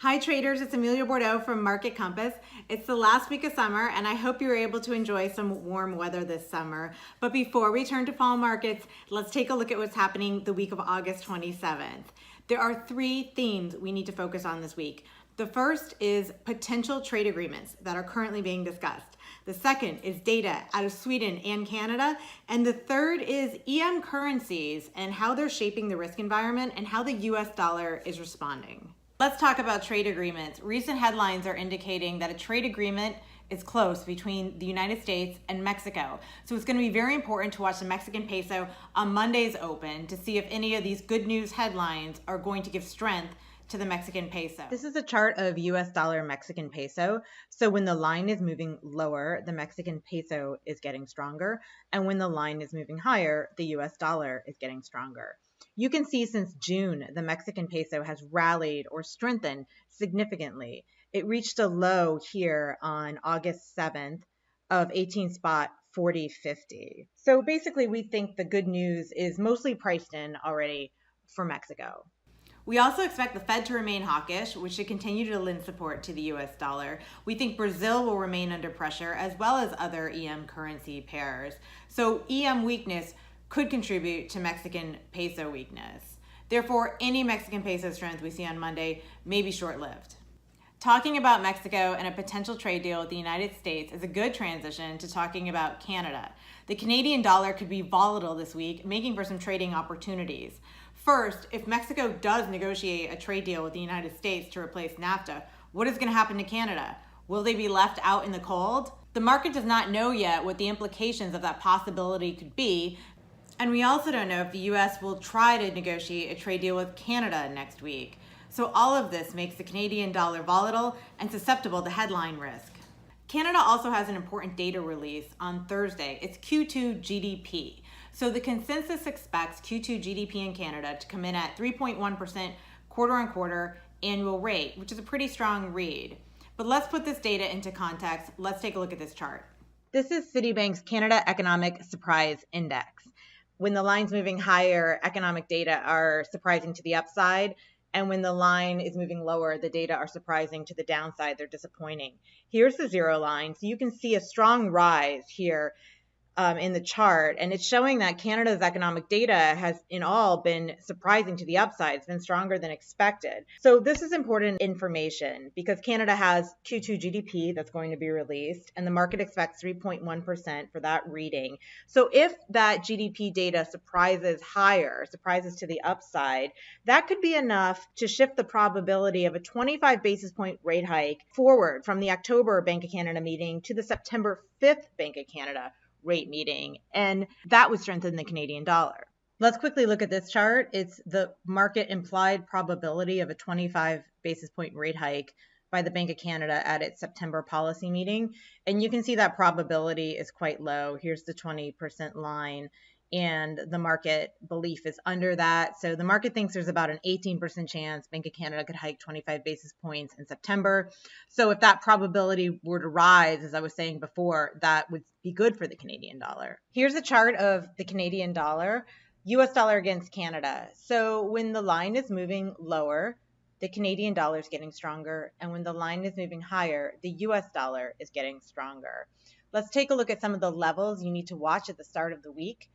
Hi traders, it's Amelia Bordeaux from Market Compass. It's the last week of summer and I hope you were able to enjoy some warm weather this summer. But before we turn to fall markets, let's take a look at what's happening the week of August 27th. There are three themes we need to focus on this week. The first is potential trade agreements that are currently being discussed. The second is data out of Sweden and Canada. And the third is EM currencies and how they're shaping the risk environment and how the US dollar is responding. Let's talk about trade agreements. Recent headlines are indicating that a trade agreement is close between the United States and Mexico. So it's going to be very important to watch the Mexican peso on Monday's open to see if any of these good news headlines are going to give strength to the Mexican peso. This is a chart of US dollar Mexican peso. So when the line is moving lower, the Mexican peso is getting stronger. And when the line is moving higher, the US dollar is getting stronger. You can see since June, the Mexican peso has rallied or strengthened significantly. It reached a low here on August 7th of 18 spot 40.50. So basically, we think the good news is mostly priced in already for Mexico. We also expect the Fed to remain hawkish, which should continue to lend support to the US dollar. We think Brazil will remain under pressure, as well as other EM currency pairs. So EM weakness could contribute to Mexican peso weakness. Therefore, any Mexican peso strength we see on Monday may be short-lived. Talking about Mexico and a potential trade deal with the United States is a good transition to talking about Canada. The Canadian dollar could be volatile this week, making for some trading opportunities. First, if Mexico does negotiate a trade deal with the United States to replace NAFTA, what is going to happen to Canada? Will they be left out in the cold? The market does not know yet what the implications of that possibility could be. And we also don't know if the US will try to negotiate a trade deal with Canada next week. So all of this makes the Canadian dollar volatile and susceptible to headline risk. Canada also has an important data release on Thursday. It's Q2 GDP. So the consensus expects Q2 GDP in Canada to come in at 3.1% quarter-on-quarter annual rate, which is a pretty strong read. But let's put this data into context. Let's take a look at this chart. This is Citibank's Canada Economic Surprise Index. When the line's moving higher, economic data are surprising to the upside. And when the line is moving lower, the data are surprising to the downside. They're disappointing. Here's the zero line. So you can see a strong rise here in the chart. And it's showing that Canada's economic data has in all been surprising to the upside. It's been stronger than expected. So this is important information because Canada has Q2 GDP that's going to be released and the market expects 3.1% for that reading. So if that GDP data surprises higher, surprises to the upside, that could be enough to shift the probability of a 25 basis point rate hike forward from the October Bank of Canada meeting to the September 5th Bank of Canada rate meeting, and that would strengthen the Canadian dollar. Let's quickly look at this chart. It's the market implied probability of a 25 basis point rate hike by the Bank of Canada at its September policy meeting. And you can see that probability is quite low. Here's the 20% line, and the market belief is under that. So the market thinks there's about an 18% chance Bank of Canada could hike 25 basis points in September. So if that probability were to rise, as I was saying before, that would be good for the Canadian dollar. Here's a chart of the Canadian dollar, US dollar against Canada. So when the line is moving lower, the Canadian dollar is getting stronger. And when the line is moving higher, the US dollar is getting stronger. Let's take a look at some of the levels you need to watch at the start of the week.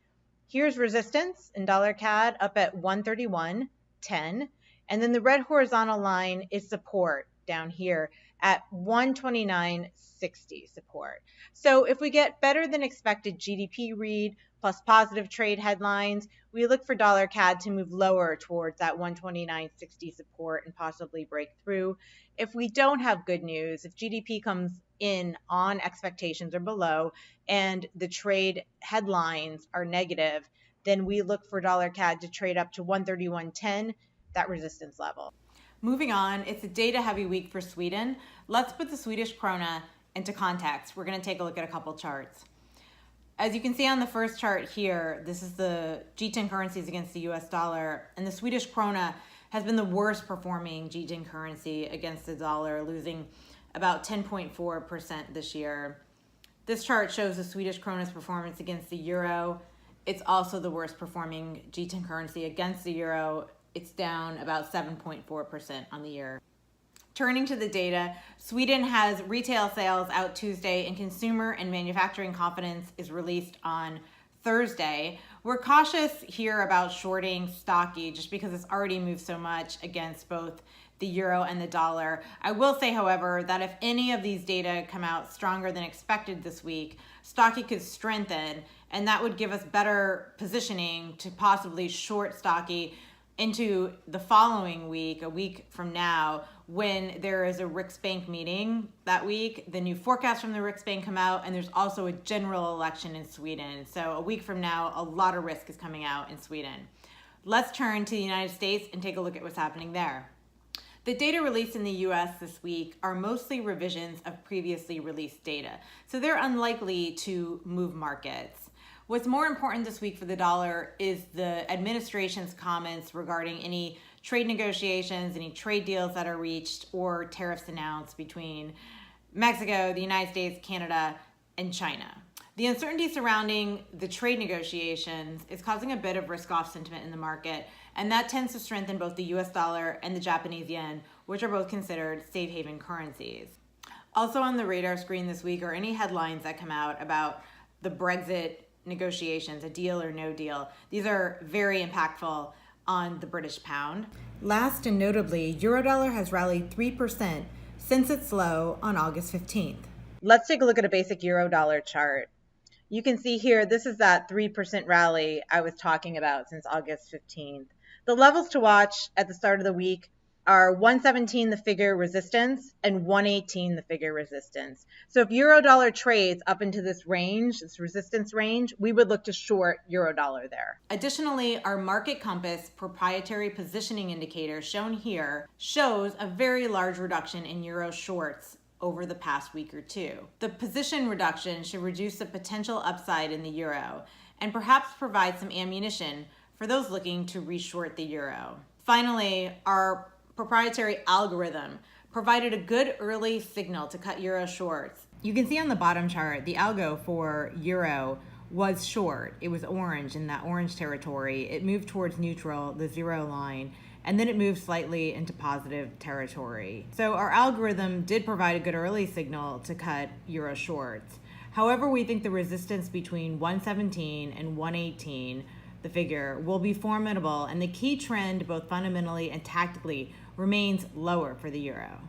Here's resistance in dollar CAD up at 131.10. And then the red horizontal line is support down here at 129.60 support. So if we get better than expected GDP read plus positive trade headlines, we look for dollar CAD to move lower towards that 129.60 support and possibly break through. If we don't have good news, if GDP comes in on expectations or below and the trade headlines are negative, then we look for dollar CAD to trade up to 131.10, that resistance level. Moving on, it's a data heavy week for Sweden. Let's put the Swedish Krona into context. We're going to take a look at a couple charts. As you can see on the first chart here, this is the G10 currencies against the US dollar, and the Swedish Krona has been the worst performing G10 currency against the dollar, losing about 10.4% this year. This chart shows the Swedish Krona's performance against the euro. It's also the worst performing G10 currency against the euro. It's down about 7.4% on the year. Turning to the data, Sweden has retail sales out Tuesday and consumer and manufacturing confidence is released on Thursday. We're cautious here about shorting stocky just because it's already moved so much against both the euro and the dollar. I will say, however, that if any of these data come out stronger than expected this week, stocky could strengthen, and that would give us better positioning to possibly short stocky into the following week, a week from now, when there is a Riksbank meeting that week. The new forecasts from the Riksbank come out, and there's also a general election in Sweden. So a week from now, a lot of risk is coming out in Sweden. Let's turn to the United States and take a look at what's happening there. The data released in the US this week are mostly revisions of previously released data, so they're unlikely to move markets. What's more important this week for the dollar is the administration's comments regarding any trade negotiations, any trade deals that are reached, or tariffs announced between Mexico, the United States, Canada, and China. The uncertainty surrounding the trade negotiations is causing a bit of risk-off sentiment in the market, and that tends to strengthen both the US dollar and the Japanese yen, which are both considered safe haven currencies. Also on the radar screen this week are any headlines that come out about the Brexit negotiations, a deal or no deal. These are very impactful on the British pound. Last and notably, Eurodollar has rallied 3% since its low on August 15th. Let's take a look at a basic Eurodollar chart. You can see here, this is that 3% rally I was talking about since August 15th. The levels to watch at the start of the week are 117, the figure resistance, and 118, the figure resistance. So if Eurodollar trades up into this range, this resistance range, we would look to short Eurodollar there. Additionally, our Market Compass proprietary positioning indicator shown here shows a very large reduction in Euro shorts over the past week or two. The position reduction should reduce the potential upside in the euro and perhaps provide some ammunition for those looking to reshort the euro. Finally, our proprietary algorithm provided a good early signal to cut euro shorts. You can see on the bottom chart, the algo for euro was short. It was orange, in that orange territory. It moved towards neutral, the zero line, and then it moved slightly into positive territory. So our algorithm did provide a good early signal to cut euro shorts. However, we think the resistance between 117 and 118, the figure, will be formidable, and the key trend, both fundamentally and tactically, remains lower for the euro.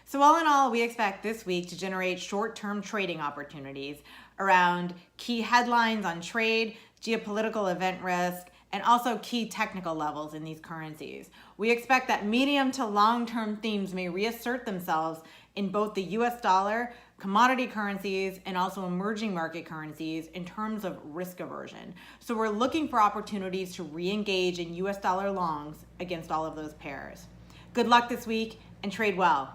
So all in all, we expect this week to generate short-term trading opportunities around key headlines on trade, geopolitical event risk, and also key technical levels in these currencies. We expect that medium to long-term themes may reassert themselves in both the US dollar, commodity currencies, and also emerging market currencies in terms of risk aversion. So we're looking for opportunities to re-engage in US dollar longs against all of those pairs. Good luck this week and trade well.